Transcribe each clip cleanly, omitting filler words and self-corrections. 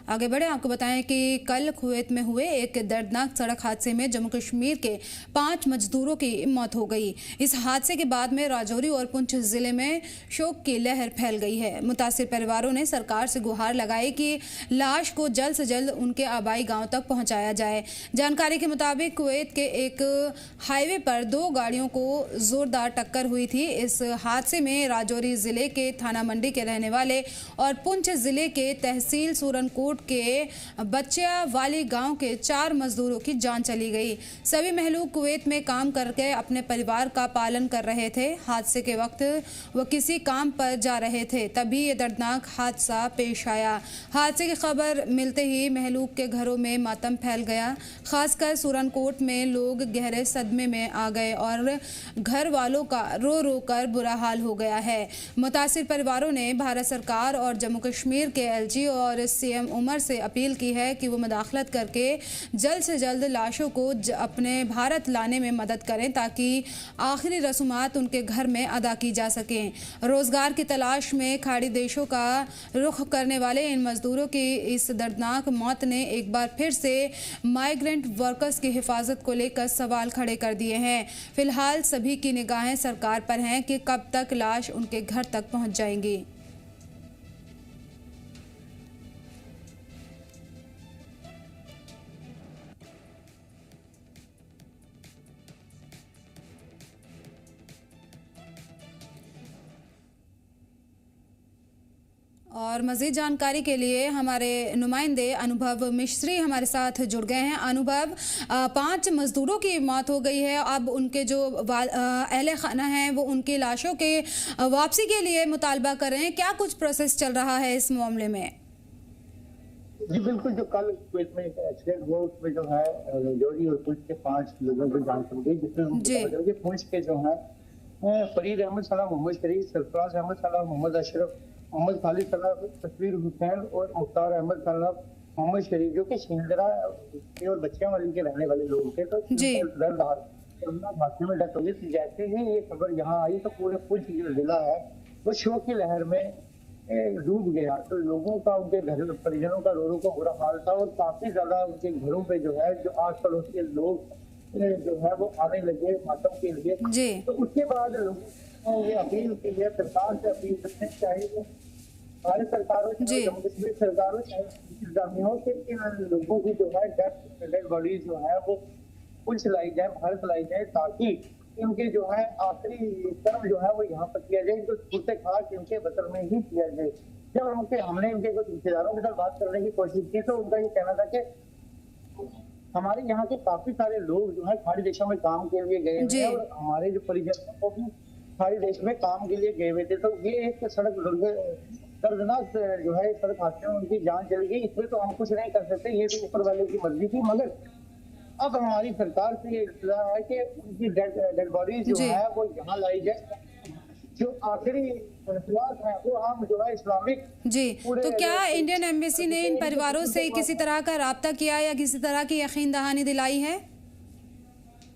आगे बढ़े, आपको बताएं कि कल कुवैत में हुए एक दर्दनाक सड़क हादसे में जम्मू कश्मीर के 5 मजदूरों की मौत हो गई। इस हादसे के बाद में राजौरी और पुंछ जिले में शोक की लहर फैल गई है। मुतासिर परिवारों ने सरकार से गुहार लगाई कि लाश को जल्द से जल्द उनके आबाई गांव तक पहुंचाया जाए। जानकारी के मुताबिक कुवैत के एक हाईवे पर 2 गाड़ियों को जोरदार टक्कर हुई थी। इस हादसे में राजौरी जिले के थाना मंडी के रहने वाले और पुंछ जिले के तहसील सूरनकोट के बच्चिया वाली गांव के 4 मजदूरों की जान चली गई। सभी महलूक कुवैत में काम करके अपने परिवार का पालन कर रहे थे। हादसे के वक्त वह किसी काम पर जा रहे थे, तभी ये दर्दनाक हादसा पेश आया। हादसे की खबर मिलते ही महलूक के घरों में मातम फैल गया। खासकर सूरनकोट में लोग गहरे सदमे में आ गए और घर वालों का रो रो कर बुरा हाल हो गया है। मुतासिर परिवारों ने भारत सरकार और जम्मू कश्मीर के एलजी और सीएम उमर से अपील की है कि वो मुदाखलत करके जल्द से जल्द लाशों को अपने भारत लाने में मदद करें ताकि आखिरी रसूमात उनके घर में अदा की जा सकें। रोजगार की तलाश में खाड़ी देशों का रुख करने वाले इन मजदूरों की इस दर्दनाक मौत ने एक बार फिर से माइग्रेंट वर्कर्स की हिफाजत को लेकर सवाल खड़े कर दिए हैं। फिलहाल सभी की निगाहें सरकार पर हैं कि कब तक लाश उनके घर तक पहुंच जाएंगी। और मज़ीद जानकारी के लिए हमारे नुमाइंदे अनुभव मिश्री हमारे साथ जुड़ गए हैं। अनुभव, 5 मजदूरों की मौत हो गई है। अब उनके जो अहले खाना हैं वो उनकी लाशों के वापसी के लिए मुतालबा कर रहे हैं। क्या कुछ प्रोसेस चल रहा है इस मामले में? जी बिल्कुल, जो कल कुवैत में एक एक्सीडेंट हुआ उसमें जो है राजौरी और पुंछ के 5 लोगों की जान चली गई, जिसमें पुंछ के जो है फरीद अहमद सलाह, मोहम्मद शरीफ, सरफराज अहमद सलाह, मोहम्मद अशरफ, मोहम्मद खालिद सलाह, तस्वीर हुसैन और मुख्तार अहमद सलाह, मोहम्मद शरीफ, जो कि शिंदरा और बच्चियां वाली के रहने वाले लोग थे। तो दर्द हादसे में डेथ हो गई। जैसे ही ये खबर यहाँ आई तो पूरे पुंछ जो जिला है वो शोक की लहर में डूब गया। तो लोगों का, उनके घर परिजनों का रो रो का बुरा हाल था और काफी ज्यादा उनके घरों पे जो है जो आस पड़ोस के लोग जो है वो आने लगे मातम के लिए। तो उसके बाद लोगों ये अपील की है, सरकार से अपील करनी चाहिए, भारत सरकारों से, जम्मू कश्मीर सरकारों से, इंतजामियों से, इन लोगों की जो है डेड बॉडीज जो है वो पुंछ लाई जाए, भारत लाई जाए, ताकि इनके जो है आखिरी कर्म जो है वो यहाँ पर किया जाए। तो छूटे खास इनके वतन में ही किया जाए। जब हमने इनके कुछ रिश्तेदारों के साथ बात करने की कोशिश की तो उनका ये कहना था कि हमारे यहाँ के काफी सारे लोग जो है खाड़ी देशों में काम के लिए गए हैं और हमारे जो परिजनों को भी खाड़ी देश में काम के लिए गए हुए थे। तो ये एक सड़क दर्दनाक जो है सड़क हादसे में उनकी जान चली गई। इसमें तो हम कुछ नहीं कर सकते, ये तो ऊपर वाले की मर्जी थी। मगर अब हमारी सरकार से ये इंतजार है कि उनकी डेड बॉडीज जो है वो यहाँ लाई जाए। जो आखिरी विश्वास है वो हम जो है इस्लामिक। तो क्या इंडियन एम्बेसी ने इन परिवारों से किसी तरह का राब्ता किया या किसी तरह की यकीन दहानी दिलाई है?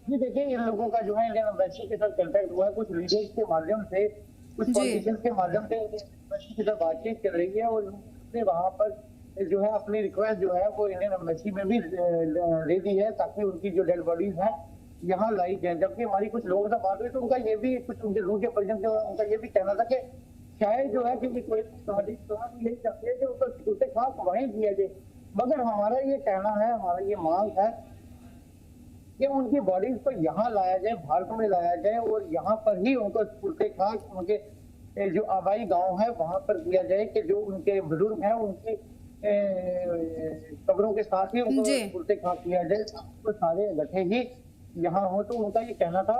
जी देखिए, इन लोगों का जो है इंडियन एम्बेसी के साथ कांटेक्ट हुआ है, कुछ लीडर्स के माध्यम से, कुछ पॉलिटिशियंस के माध्यम से एम्बेसी के साथ बातचीत चल रही है और उन्होंने वहाँ पर जो है अपनी रिक्वेस्ट जो है वो इंडियन एम्बेसी में भी दे दी है ताकि उनकी जो डेड बॉडीज है यहाँ लाई जाए। जबकि हमारी कुछ लोगों से बात हुई तो उनका ये भी, कुछ उनके रूह के परिजन उनका ये भी कहना था कि शायद जो है क्योंकि कोई यही चाहते हैं कि उनका छूटे खास वहीं किया जाए। मगर हमारा ये कहना है, हमारा ये मांग है कि उनकी बॉडीज को यहाँ लाया जाए, भारत में लाया जाए और यहाँ पर ही उनको छूटे खास उनके जो आबाई गाँव है वहाँ पर दिया जाए कि जो उनके बुजुर्ग हैं उनकी कब्रों के साथ ही उनको छूटे खास किया जाए, तो सारे इकट्ठे ही यहाँ हो। तो उनका ये कहना था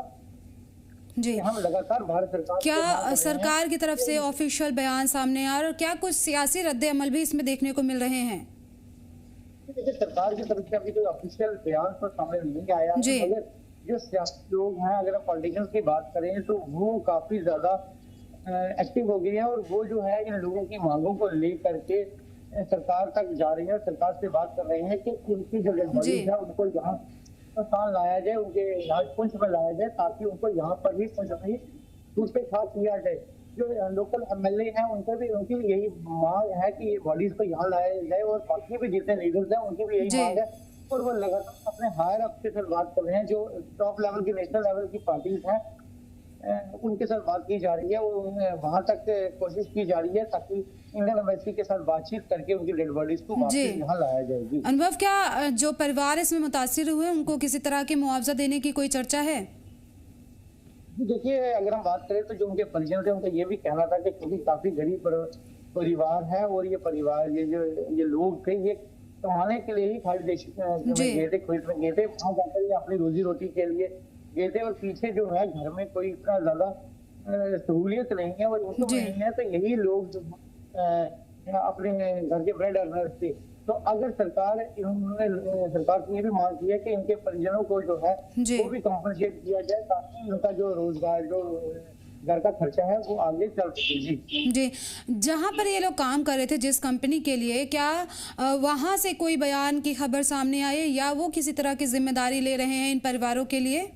जी। हम लगातार भारत सरकार, क्या सरकार की तरफ से ऑफिशियल बयान सामने आ रहा और क्या कुछ सियासी रद्द-ए-अमल भी इसमें देखने को मिल रहे हैं? देखिए, सरकार की तरफ से अभी कोई ऑफिशियल बयान तो सामने नहीं आया है, मगर जो सियासी लोग हैं, अगर हम पॉलिटिशियंस की बात करें तो वो काफी ज्यादा एक्टिव हो गई है और वो जो है इन लोगों की मांगों को लेकर के सरकार तक जा रही है, सरकार से बात कर रहे हैं कि उनकी जो डेड बॉडीज है उनको यहाँ लाया जाए, उनके यहाँ पुंछ में लाया जाए ताकि उनको यहाँ पर ही पुंछ में ही छूटे खास किया जाए। जो लोकल एमएलए हैं उनका भी उनकी यही मांग है कि ये बॉडीज को यहाँ लाया जाए, और बाकी भी जितने लीडर्स हैं उनकी भी यही जी मांग है। और वो लगातार अपने हायर अप के साथ बात कर रहे हैं, जो टॉप लेवल की नेशनल लेवल की पार्टीज हैं उनके साथ बात की जा रही है, वहां तक कोशिश की जा रही है ताकि इंडियन एम्बेसी के साथ बातचीत करके उनकी डेड बॉडीज को वापस यहाँ लाया जाएगी। अनुभव, क्या जो परिवार इसमें मुतासिर हुए उनको किसी तरह के मुआवजा देने की कोई चर्चा है? देखिए, अगर हम बात करें तो जो उनके परिजन थे उनका ये भी कहना था कि क्योंकि काफी गरीब परिवार है, और ये परिवार ये लोग थे, ये कमाने के लिए ही खाड़ी देश में गए थे, कुवैत में गए थे, वहां जाकर ये अपनी रोजी रोटी के लिए गए थे, और पीछे जो है घर में कोई इतना ज्यादा सहूलियत नहीं है और इनकम नहीं है, तो यही लोग जो अपने घर के ब्रेड अर्नर्स थे। तो अगर सरकार से ये भी मांग की है कि इनके परिजनों को जो है वो भी कॉम्पनसेट किया जाए ताकि उनका जो रोजगार, जो घर का खर्चा है वो आगे चल सके। जी, जहाँ पर ये लोग काम कर रहे थे जिस कंपनी के लिए, क्या वहाँ से कोई बयान की खबर सामने आई, या वो किसी तरह की जिम्मेदारी ले रहे हैं इन परिवारों के लिए?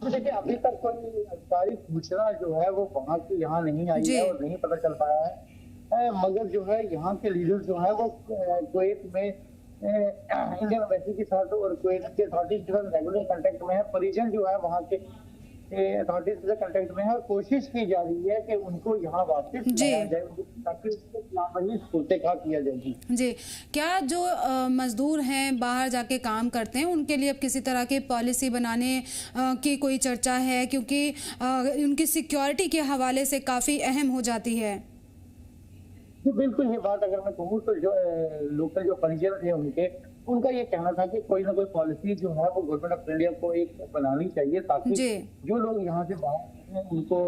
देखिए, अभी तक कोई अधिकारिक सूचना जो है वो वहाँ की यहाँ नहीं आई है और नहीं पता चल पाया है, मगर जो है यहाँ के लीडर जो है वो कुवैत में इंडियन एम्बेसी के साथ और कुवैत के अथॉरिटीज के साथ रेगुलर कांटेक्ट में है। परिजन जो है वहाँ के अथॉरिटीज के कांटेक्ट में है, और कोशिश की जा रही है कि उनको यहाँ वापस लाया जाए ताकि किया जाए। जी, क्या जो मजदूर हैं बाहर जाके काम करते हैं उनके लिए अब किसी तरह की पॉलिसी बनाने की कोई चर्चा है, क्योंकि उनकी सिक्योरिटी के हवाले से काफ़ी अहम हो जाती है? बिल्कुल, ये बात अगर मैं कहूँ तो जो लोकल जो परिजन थे उनका ये कहना था कि कोई ना कोई पॉलिसी जो है वो गवर्नमेंट ऑफ इंडिया को एक बनानी चाहिए ताकि जो लोग यहाँ से बाहर हैं उनको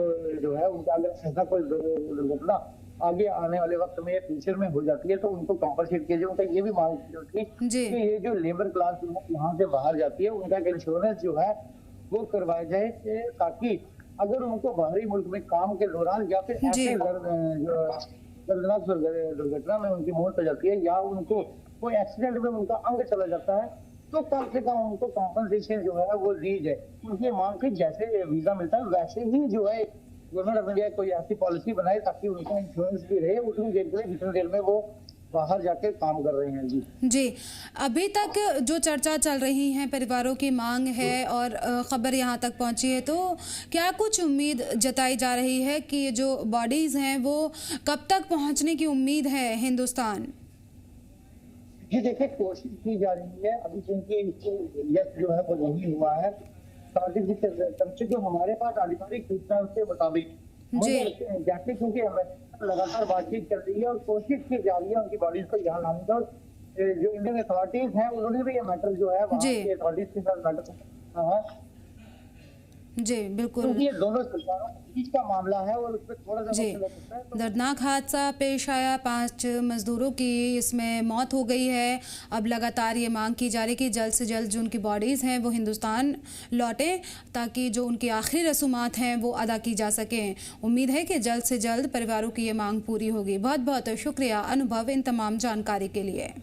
जो है उनका अगर ऐसा कोई दुर्घटना आगे आने वाले वक्त में फ्यूचर में हो जाती है तो उनको कॉम्पनसेट किया जाए। उनका ये भी मांग थी कि ये जो लेबर क्लास यहाँ से बाहर जाती है उनका इंश्योरेंस जो है वो करवाया जाए ताकि अगर उनको बाहरी मुल्क में काम के दौरान या फिर ऐसे दर्दनाक दुर्घटना में उनकी मौत हो जाती है या उनको कोई एक्सीडेंट में उनका अंग चला जाता है तो कम से कम उनको कॉम्पनसेशन जो है वो दी जाए। उनकी मांग थी जैसे वीजा मिलता है वैसे ही जो है गवर्नमेंट ऑफ इंडिया कोई ऐसी पॉलिसी बनाए ताकि उनका इंश्योरेंस भी रहे उतनी देर के लिए जितनी देर में वो बाहर जाके काम कर रहे हैं। जी, अभी तक जो चर्चा चल रही है, परिवारों की मांग है और खबर यहाँ तक पहुँची है, तो क्या कुछ उम्मीद जताई जा रही है कि ये जो बॉडीज हैं वो कब तक पहुँचने की उम्मीद है हिंदुस्तान? जी देखिए, कोशिश की जा रही है, अभी क्योंकि यस जो है वो नहीं हुआ है से जो हमारे पास आधिकारिक सूचना के मुताबिक, जैसे क्योंकि लगातार बातचीत चल रही है और कोशिश की जा रही है उनकी बॉडीज को यहाँ लाने का, और जो इंडियन अथॉरिटीज हैं उन्होंने भी ये मैटर जो है वहाँ की अथॉरिटीज के साथ मैटर है। जी बिल्कुल, ये दोनों सरकारों के बीच का मामला है और उसमें थोड़ा सा दर्दनाक हादसा पेश आया, 5 मजदूरों की इसमें मौत हो गई है। अब लगातार ये मांग की जा रही है कि जल्द से जल्द जो उनकी बॉडीज़ हैं वो हिंदुस्तान लौटें ताकि जो उनकी आखिरी रसूमात हैं वो अदा की जा सकें। उम्मीद है कि जल्द से जल्द परिवारों की ये मांग पूरी होगी। बहुत बहुत शुक्रिया अनुभव इन तमाम जानकारी के लिए।